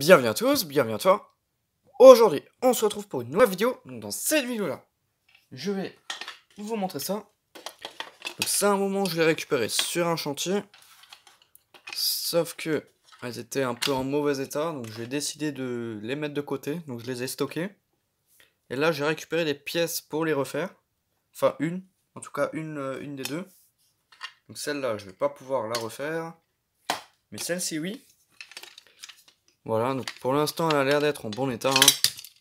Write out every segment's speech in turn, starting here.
Bienvenue à tous, bienvenue à toi. Aujourd'hui, on se retrouve pour une nouvelle vidéo. Donc dans cette vidéo-là, je vais vous montrer ça. Donc c'est un moment où je l'ai récupéré sur un chantier. Sauf que elles étaient un peu en mauvais état, donc j'ai décidé de les mettre de côté. Donc je les ai stockées. Et là, j'ai récupéré des pièces pour les refaire. Enfin une, en tout cas une des deux. Donc celle-là, je vais pas pouvoir la refaire. Mais celle-ci, oui. Voilà, donc pour l'instant, elle a l'air d'être en bon état.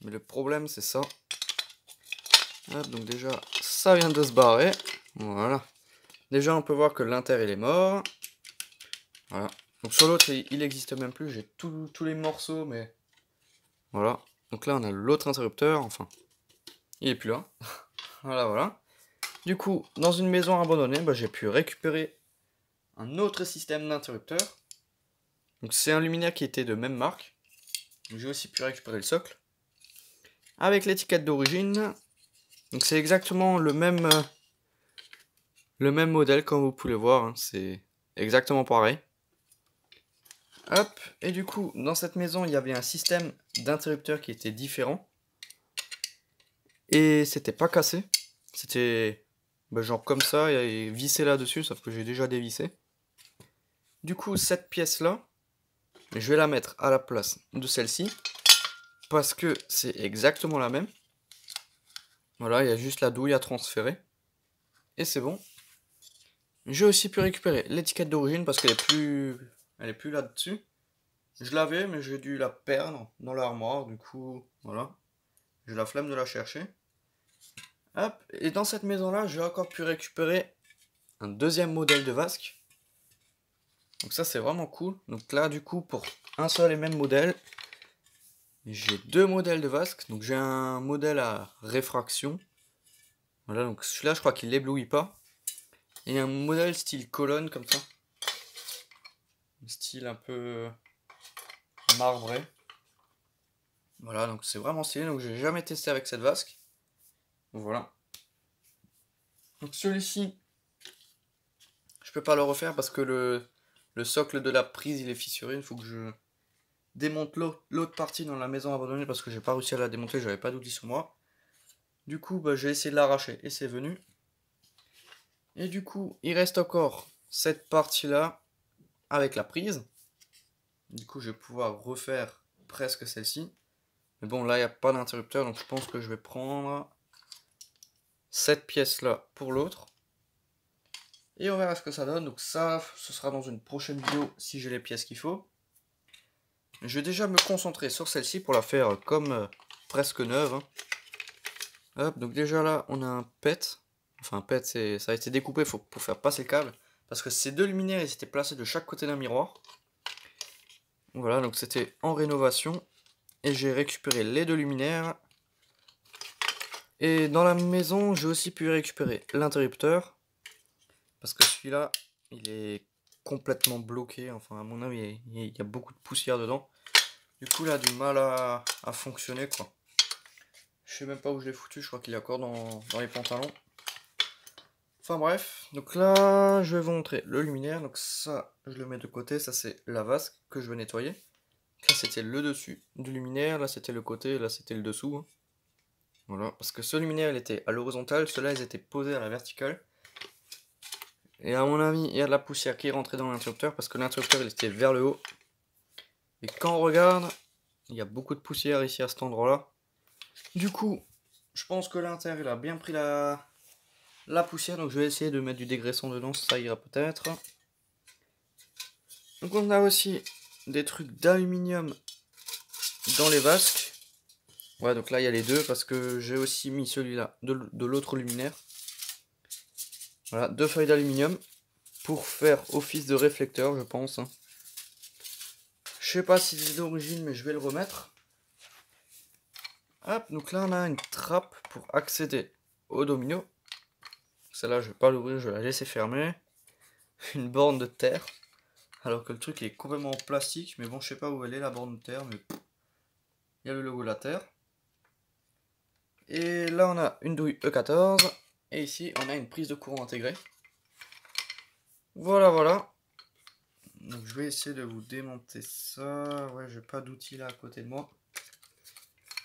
Mais le problème, c'est ça. Hop, donc déjà, ça vient de se barrer. Voilà. Déjà, on peut voir que l'inter, il est mort. Voilà. Donc sur l'autre, il n'existe même plus. J'ai tous les morceaux, mais... Voilà. Donc là, on a l'autre interrupteur. Enfin, il est plus là. Voilà, voilà. Du coup, dans une maison abandonnée, j'ai pu récupérer un autre système d'interrupteur. Donc c'est un luminaire qui était de même marque. J'ai aussi pu récupérer le socle. Avec l'étiquette d'origine. Donc c'est exactement le même modèle, comme vous pouvez le voir. C'est exactement pareil. Hop, et du coup, dans cette maison, il y avait un système d'interrupteur qui était différent. Et c'était pas cassé. C'était genre comme ça, et vissé là-dessus, sauf que j'ai déjà dévissé. Du coup, cette pièce-là, je vais la mettre à la place de celle-ci. Parce que c'est exactement la même. Voilà, il y a juste la douille à transférer. Et c'est bon. J'ai aussi pu récupérer l'étiquette d'origine parce qu'elle est plus là-dessus. Je l'avais, mais j'ai dû la perdre dans l'armoire. Du coup, voilà. J'ai la flemme de la chercher. Hop, et dans cette maison-là, j'ai encore pu récupérer un deuxième modèle de vasque. Donc ça, c'est vraiment cool. Donc là, du coup, pour un seul et même modèle, j'ai deux modèles de vasque. Donc j'ai un modèle à réfraction. Voilà, donc celui-là, je crois qu'il n'éblouit pas. Et un modèle style colonne, comme ça. Style un peu marbré. Voilà, donc c'est vraiment stylé. Donc j'ai jamais testé avec cette vasque. Donc voilà. Donc celui-ci, je peux pas le refaire parce que le socle de la prise il est fissuré. Il faut que je démonte l'autre partie dans la maison abandonnée parce que j'ai pas réussi à la démonter, j'avais pas d'outil sur moi. Du coup, j'ai essayé de l'arracher et c'est venu. Et du coup, il reste encore cette partie-là avec la prise. Du coup, je vais pouvoir refaire presque celle-ci. Mais bon, là, il n'y a pas d'interrupteur, donc je pense que je vais prendre cette pièce-là pour l'autre. Et on verra ce que ça donne. Donc ça, ce sera dans une prochaine vidéo si j'ai les pièces qu'il faut. Je vais déjà me concentrer sur celle-ci pour la faire comme presque neuve. Hop, donc déjà là, on a un PET. Enfin, un PET, ça a été découpé pour faire passer le câble. Parce que ces deux luminaires, ils étaient placés de chaque côté d'un miroir. Voilà, donc c'était en rénovation. Et j'ai récupéré les deux luminaires. Et dans la maison, j'ai aussi pu récupérer l'interrupteur. Parce que celui-là, il est complètement bloqué. Enfin, à mon avis, il y a beaucoup de poussière dedans. Du coup, il a du mal à fonctionner, quoi. Je sais même pas où je l'ai foutu, je crois qu'il est encore dans les pantalons. Enfin bref, donc là, je vais vous montrer le luminaire. Donc ça, je le mets de côté. Ça, c'est la vasque que je vais nettoyer. Là, c'était le dessus du luminaire. Là, c'était le côté. Là, c'était le dessous. Voilà, parce que ce luminaire, il était à l'horizontale. Ceux-là, ils étaient posés à la verticale. Et à mon avis, il y a de la poussière qui est rentrée dans l'interrupteur parce que l'interrupteur, il était vers le haut. Et quand on regarde, il y a beaucoup de poussière ici à cet endroit-là. Du coup, je pense que l'inter, il a bien pris la poussière. Donc je vais essayer de mettre du dégraissant dedans, ça ira peut-être. Donc on a aussi des trucs d'aluminium dans les vasques. Ouais, donc là il y a les deux parce que j'ai aussi mis celui-là de l'autre luminaire. Voilà, deux feuilles d'aluminium pour faire office de réflecteur, je pense. Je sais pas si c'est d'origine, mais je vais le remettre. Hop, donc là on a une trappe pour accéder au domino. Celle-là, je vais pas l'ouvrir, je vais la laisser fermer. Une borne de terre. Alors que le truc est complètement en plastique. Mais bon, je sais pas où elle est la borne de terre. Mais il y a le logo de la terre. Et là, on a une douille E14. Et ici, on a une prise de courant intégrée. Voilà, voilà. Donc je vais essayer de vous démonter ça. Ouais, j'ai pas d'outils là à côté de moi.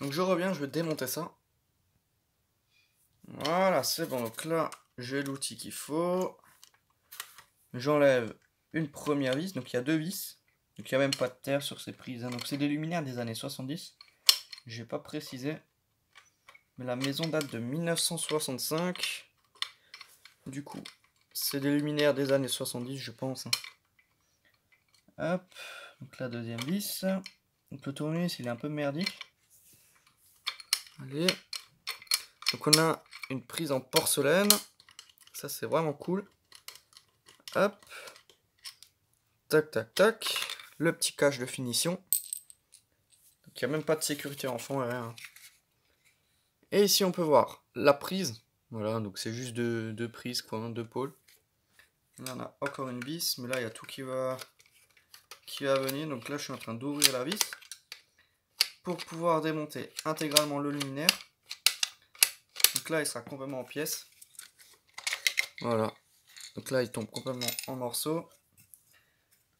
Donc je reviens, je vais démonter ça. Voilà, c'est bon. Donc là, j'ai l'outil qu'il faut. J'enlève une première vis. Donc il y a 2 vis. Donc il n'y a même pas de terre sur ces prises. Hein. Donc c'est des luminaires des années 70. J'ai pas précisé. Mais la maison date de 1965. Du coup, c'est des luminaires des années 70, je pense. Hop. Donc la deuxième vis. Donc le tournevis, il est un peu merdique. Allez. Donc on a une prise en porcelaine. Ça, c'est vraiment cool. Hop. Tac, tac, tac. Le petit cache de finition. Donc il n'y a même pas de sécurité en fond et rien. Et ici, on peut voir la prise. Voilà, donc c'est juste deux prises, quoi, hein, 2 pôles. Là, on a encore une vis, mais là, il y a tout qui va venir. Donc là, je suis en train d'ouvrir la vis pour pouvoir démonter intégralement le luminaire. Donc là, il sera complètement en pièces. Voilà. Donc là, il tombe complètement en morceaux.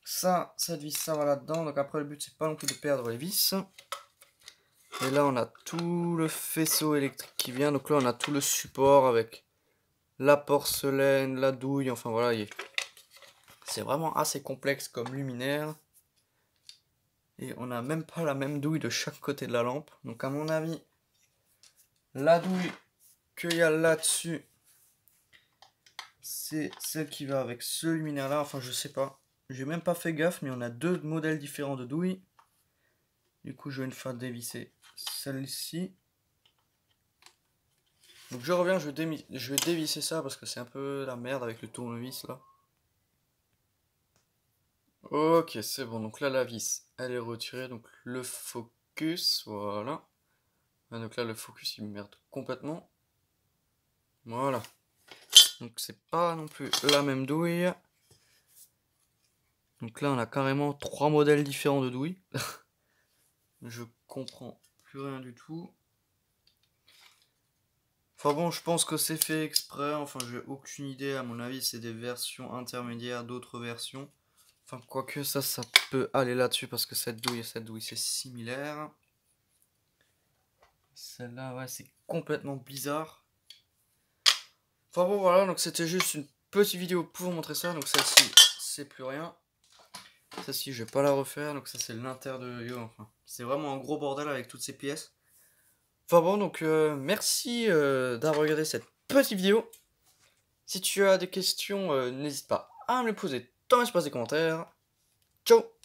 Ça, cette vis, ça va là-dedans. Donc après, le but, c'est pas non plus de perdre les vis. Et là, on a tout le faisceau électrique qui vient. Donc là, on a tout le support avec la porcelaine, la douille. Enfin, voilà. C'est vraiment assez complexe comme luminaire. Et on n'a même pas la même douille de chaque côté de la lampe. Donc à mon avis, la douille qu'il y a là-dessus, c'est celle qui va avec ce luminaire là. Enfin, je sais pas. J'ai même pas fait gaffe, mais on a 2 modèles différents de douille. Du coup, je vais une fois dévisser celle-ci. Donc je reviens, je vais dévisser ça parce que c'est un peu la merde avec le tournevis là. Ok, c'est bon. Donc là, la vis, elle est retirée. Donc le focus, voilà. Ah, donc là, le focus, il me merde complètement. Voilà. Donc c'est pas non plus la même douille. Donc là, on a carrément 3 modèles différents de douille. Je comprends plus rien du tout. Enfin bon, je pense que c'est fait exprès. Enfin, j'ai aucune idée. À mon avis, c'est des versions intermédiaires d'autres versions. Enfin, quoique ça peut aller là-dessus parce que cette douille et cette douille, c'est similaire. Celle-là, ouais, c'est complètement bizarre. Enfin bon, voilà, donc c'était juste une petite vidéo pour vous montrer ça. Donc celle-ci, c'est plus rien. Celle-ci, je vais pas la refaire. Donc ça, c'est l'inter de Yo. Enfin, c'est vraiment un gros bordel avec toutes ces pièces. Enfin bon, donc merci d'avoir regardé cette petite vidéo. Si tu as des questions, n'hésite pas à me les poser dans l'espace des commentaires. Ciao!